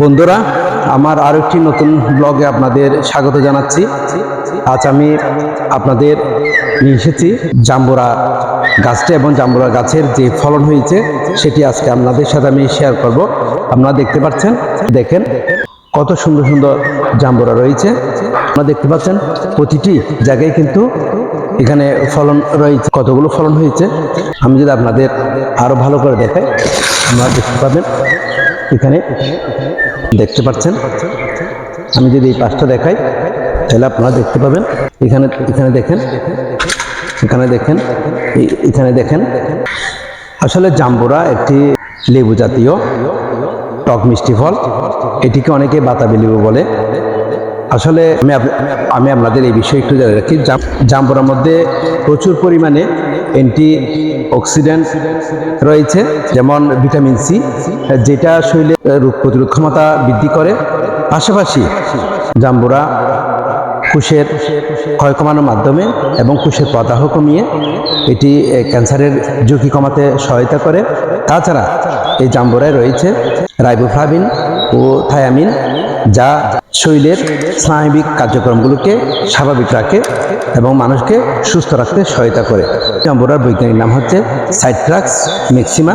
বন্ধুরা, আমার আরো একটি নতুন ব্লগে আপনাদের স্বাগত জানাচ্ছি। আজ আমি আপনাদের নিয়ে এসেছি জাম্বুরা গাছটা এবং জাম্বুরা গাছের যে ফলন হয়েছে সেটি আজকে আপনাদের সাথে আমি শেয়ার করব। আপনারা দেখতে পাচ্ছেন, দেখেন কত সুন্দর সুন্দর জাম্বুরা রয়েছে। আপনারা দেখতে পাচ্ছেন প্রতিটি জায়গায় কিন্তু এখানে ফলন রয়েছে। কতগুলো ফলন হয়েছে আমি যদি আপনাদের আরো ভালো করে দেখাই, আপনারা দেখতে পাবেন। এখানে দেখতে পাচ্ছেন, আমি যদি এই পাশটা দেখাই তাহলে আপনারা দেখতে পাবেন। এখানে এখানে দেখেন, এখানে দেখেন, এখানে দেখেন। আসলে জাম্বুরা একটি লেবু জাতীয় টক মিষ্টি ফল। এটিকে অনেকে বাতাবি লেবু বলে। আসলে আমি আপনাদের এই বিষয়ে একটু জানিয়ে রাখি। জাম্বুরার মধ্যে প্রচুর পরিমাণে অ্যান্টি অক্সিডেন্ট রয়েছে, যেমন ভিটামিন সি, যেটা শরীরে রোগ প্রতিরোধ ক্ষমতা বৃদ্ধি করে। পাশাপাশি জাম্বুরা কোষের ক্ষয় কমানোর মাধ্যমে এবং কোষের প্রদাহ কমিয়ে এটি ক্যান্সারের ঝুঁকি কমাতে সহায়তা করে। তাছাড়া এই জাম্বুরায় রয়েছে রাইবোফ্লাভিন ও থায়ামিন, যা শরীরের স্নায়বিক কার্যক্রমগুলোকে স্বাভাবিক রাখে এবং মানুষকে সুস্থ রাখতে সহায়তা করে। জাম্বুরার বৈজ্ঞানিক নাম হচ্ছে সাইট্রাক্স ম্যাক্সিমা।